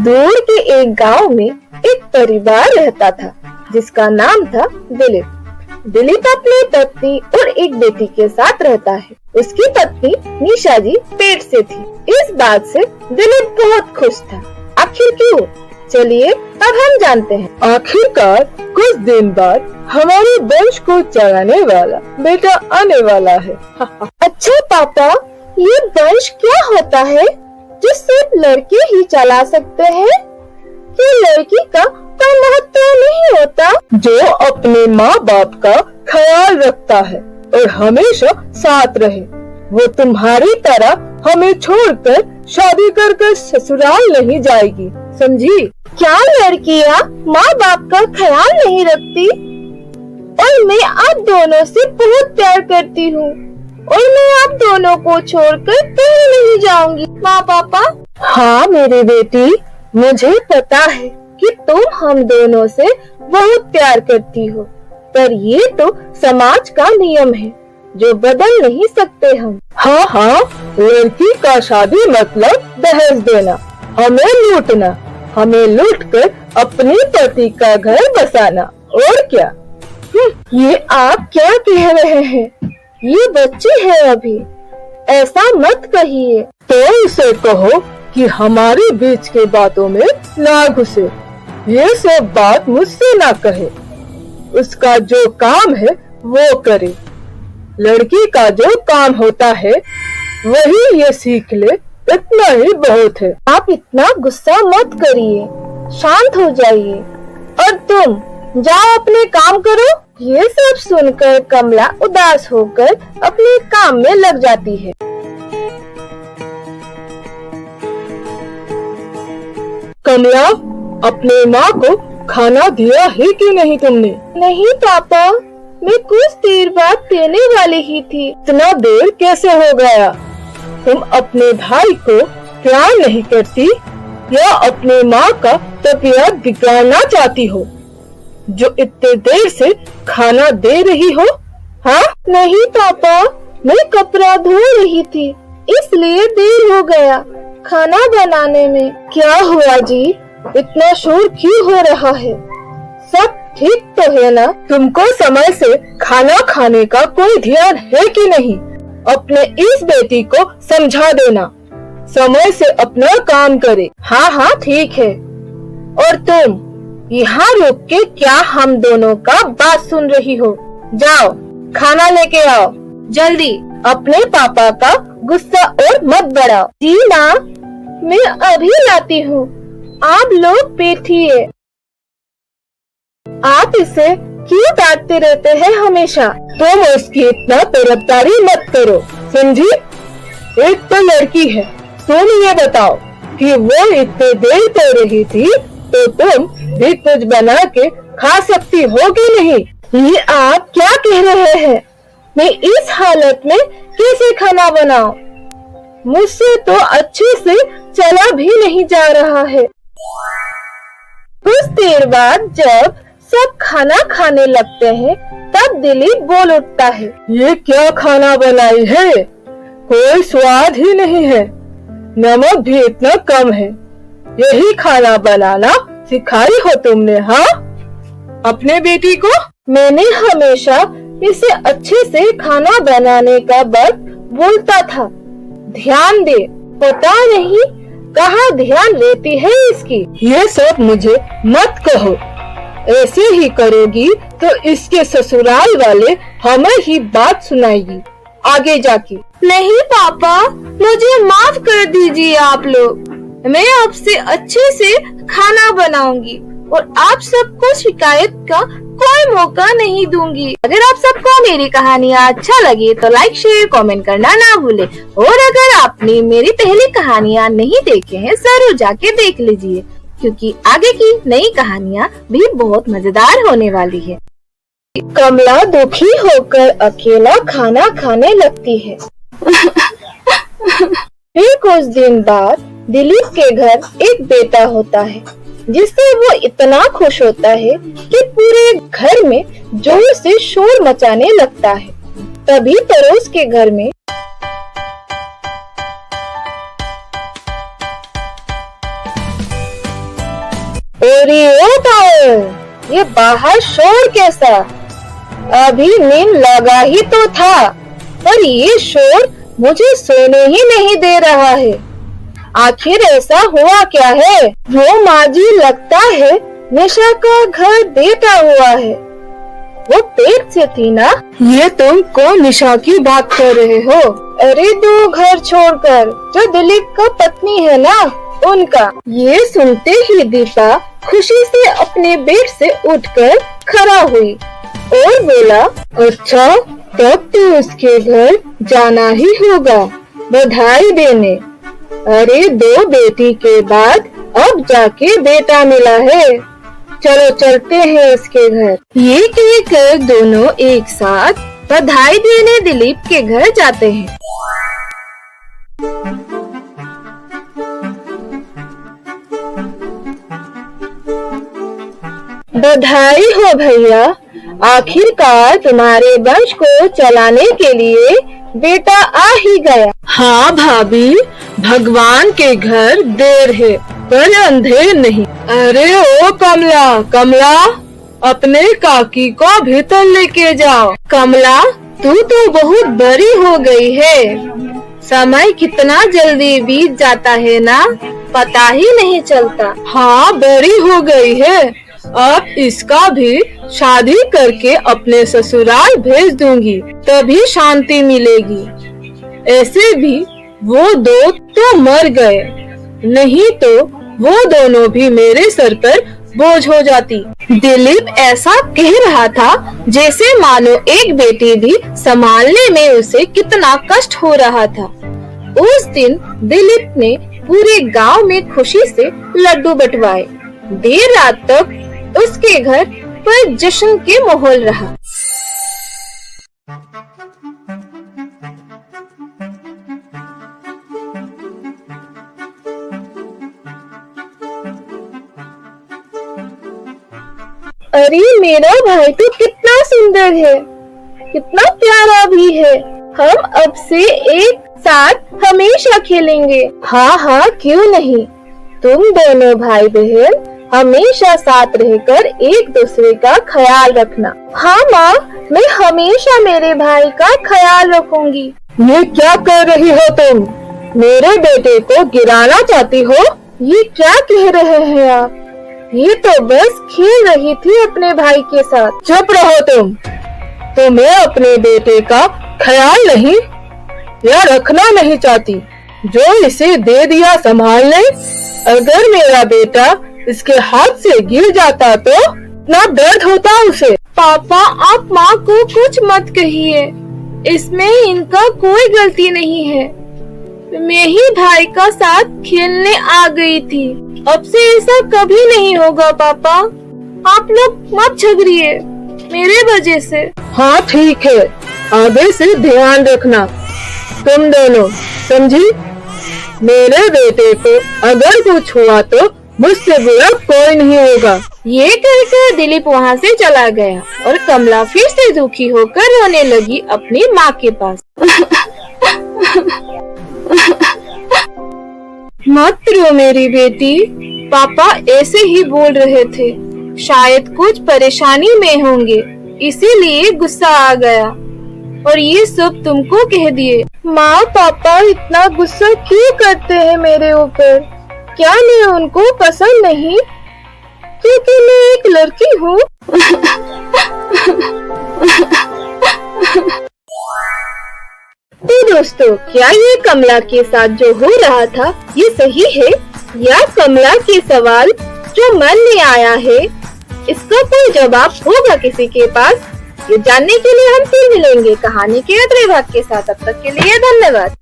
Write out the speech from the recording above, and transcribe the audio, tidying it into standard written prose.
दूर के एक गांव में एक परिवार रहता था जिसका नाम था दिलीप। दिलीप अपनी पत्नी और एक बेटी के साथ रहता है। उसकी पत्नी निशा जी पेट से थी। इस बात से दिलीप बहुत खुश था। आखिर क्यों? चलिए अब हम जानते हैं। आखिरकार कुछ दिन बाद हमारे वंश को चलाने वाला बेटा आने वाला है। अच्छा पापा, ये वंश क्या होता है जो सिर्फ लड़के ही चला सकते हैं? ये लड़की का कोई महत्व नहीं होता? जो अपने माँ बाप का ख्याल रखता है और हमेशा साथ रहे, वो तुम्हारी तरह हमें छोड़कर शादी कर ससुराल नहीं जाएगी, समझी? क्या लड़कियाँ माँ बाप का ख्याल नहीं रखती? और मैं आप दोनों से बहुत प्यार करती हूँ और मैं आप दोनों को छोड़कर कहीं नहीं जाऊंगी। माँ पापा। हाँ मेरी बेटी, मुझे पता है कि तुम हम दोनों से बहुत प्यार करती हो, पर ये तो समाज का नियम है जो बदल नहीं सकते हम। हाँ, लड़की का शादी मतलब दहेज देना, हमें लूटना, हमें लूटकर अपने पति का घर बसाना, और क्या? ये आप क्या कह रहे हैं? ये बच्चे हैं अभी, ऐसा मत कहिए। तो इसे कहो कि हमारे बीच के बातों में ना घुसे, ये सब बात मुझसे ना कहे। उसका जो काम है वो करे। लड़की का जो काम होता है वही ये सीख ले, इतना ही बहुत है। आप इतना गुस्सा मत करिए, शांत हो जाइए और तुम जाओ अपने काम करो। ये सब सुनकर कमला उदास होकर अपने काम में लग जाती है। कमला, अपने माँ को खाना दिया है कि नहीं तुमने? नहीं पापा, मैं कुछ देर बाद देने वाली ही थी। इतना देर कैसे हो गया? तुम अपने भाई को प्यार नहीं करती या अपने माँ का तबीयत बिगाड़ना चाहती हो जो इतने देर से खाना दे रही हो? हाँ? नहीं पापा, मैं कपड़ा धो रही थी, इसलिए देर हो गया खाना बनाने में। क्या हुआ जी? इतना शोर क्यों हो रहा है? सब ठीक तो है ना? तुमको समय से खाना खाने का कोई ध्यान है कि नहीं? अपने इस बेटी को समझा देना, समय से अपना काम करे। हाँ ठीक है। और तुम यहाँ रुक के क्या हम दोनों का बात सुन रही हो? जाओ खाना लेके आओ जल्दी। अपने पापा का गुस्सा और मत बढ़ाओ। जी माँ, मैं अभी लाती हूँ, आप लोग बैठिए। आप इसे क्यों डांटते रहते हैं हमेशा? तुम उसकी इतना तरफदारी मत करो, समझी? एक तो लड़की है। तुम ये बताओ कि वो इतने देर कर रही थी तो तुम भी कुछ बना के खा सकती हो कि नहीं? ये आप क्या कह रहे हैं? मैं इस हालत में कैसे खाना बनाऊं? मुझसे तो अच्छे से चला भी नहीं जा रहा है। कुछ देर बाद जब सब खाना खाने लगते हैं तब दिलीप बोल उठता है। ये क्या खाना बनाई है? कोई स्वाद ही नहीं है, नमक भी इतना कम है। यही खाना बनाना सिखाई हो तुमने? हाँ, अपने बेटी को? मैंने हमेशा इसे अच्छे से खाना बनाने का वक्त बोलता था, ध्यान दे। पता नहीं कहाँ ध्यान लेती है इसकी। ये सब मुझे मत कहो, ऐसे ही करोगी तो इसके ससुराल वाले हमें ही बात सुनाएगी आगे जाके। नहीं पापा, मुझे माफ कर दीजिए आप लोग। मैं आपसे अच्छे से खाना बनाऊंगी और आप सबको शिकायत का कोई मौका नहीं दूंगी। अगर आप सबको मेरी कहानियाँ अच्छा लगे तो लाइक शेयर कमेंट करना ना भूले। और अगर आपने मेरी पहली कहानियाँ नहीं देखे हैं जरूर जाके देख लीजिए, क्योंकि आगे की नई कहानियाँ भी बहुत मजेदार होने वाली है। कमला दुखी होकर अकेला खाना खाने लगती है। फिर कुछ दिन बाद दिलीप के घर एक बेटा होता है जिससे वो इतना खुश होता है कि पूरे घर में जोर से शोर मचाने लगता है। तभी पड़ोस के घर में ओ पायल, ये बाहर शोर कैसा? अभी नींद लगा ही तो था, पर ये शोर मुझे सोने ही नहीं दे रहा है। आखिर ऐसा हुआ क्या है? वो माजी लगता है निशा का घर बेटा हुआ है। वो पेट से थी ना? ये तुम कौन निशा की बात कर रहे हो? अरे दो घर छोड़कर जो दिलीप का पत्नी है ना, उनका। ये सुनते ही दीपा खुशी से अपने बेड से उठकर खड़ा हुई और बोला, अच्छा तब तो उसके घर जाना ही होगा बधाई देने। अरे दो बेटी के बाद अब जाके बेटा मिला है, चलो चलते हैं उसके घर। ये कहकर दोनों एक साथ बधाई देने दिलीप के घर जाते हैं। बधाई हो भैया, आखिरकार तुम्हारे वंश को चलाने के लिए बेटा आ ही गया। हाँ भाभी, भगवान के घर देर है पर अंधेर नहीं। अरे ओ कमला, कमला अपने काकी को भीतर लेके जाओ। कमला तू तो बहुत बड़ी हो गई है, समय कितना जल्दी बीत जाता है ना, पता ही नहीं चलता। हाँ बड़ी हो गई है, अब इसका भी शादी करके अपने ससुराल भेज दूंगी, तभी शांति मिलेगी। ऐसे भी वो दो तो मर गए, नहीं तो वो दोनों भी मेरे सर पर बोझ हो जाती। दिलीप ऐसा कह रहा था जैसे मानो एक बेटी भी संभालने में उसे कितना कष्ट हो रहा था। उस दिन दिलीप ने पूरे गांव में खुशी से लड्डू बंटवाए। देर रात तक उसके घर पर जश्न के माहौल रहा। अरे मेरा भाई तो कितना सुंदर है, कितना प्यारा भी है। हम अब से एक साथ हमेशा खेलेंगे। हाँ हाँ क्यों नहीं, तुम दोनों भाई बहन हमेशा साथ रहकर एक दूसरे का ख्याल रखना। हाँ माँ, मैं हमेशा मेरे भाई का ख्याल रखूंगी। ये क्या कर रही हो तुम? मेरे बेटे को गिराना चाहती हो? ये क्या कह रहे हैं आप? ये तो बस खेल रही थी अपने भाई के साथ। चुप रहो तुम। तुम्हें अपने बेटे का ख्याल नहीं या रखना नहीं चाहती? जो इसे दे दिया संभालने, अगर मेरा बेटा इसके हाथ से गिर जाता तो ना दर्द होता उसे। पापा आप माँ को कुछ मत कहिए, इसमें इनका कोई गलती नहीं है। मैं ही भाई का साथ खेलने आ गई थी, अब से ऐसा कभी नहीं होगा। पापा आप लोग मत झगड़िए मेरे वजह से। हाँ ठीक है, आगे से ध्यान रखना तुम दोनों, समझी? मेरे बेटे को अगर कुछ हुआ तो मुझसे बुरा कोई नहीं होगा। ये कहकर दिलीप वहाँ से चला गया और कमला फिर से दुखी होकर रोने लगी अपनी माँ के पास। मत रो मेरी बेटी, पापा ऐसे ही बोल रहे थे, शायद कुछ परेशानी में होंगे इसीलिए गुस्सा आ गया और ये सब तुमको कह दिए। माँ पापा इतना गुस्सा क्यों करते हैं मेरे ऊपर? क्या मैं उनको पसंद नहीं क्योंकि मैं एक लड़की हूँ? तो दोस्तों, क्या ये कमला के साथ जो हो रहा था ये सही है या कमला के सवाल जो मन में आया है इसका कोई जवाब होगा किसी के पास? ये जानने के लिए हम फिर मिलेंगे कहानी के अगले भाग के साथ। तब तक के लिए धन्यवाद।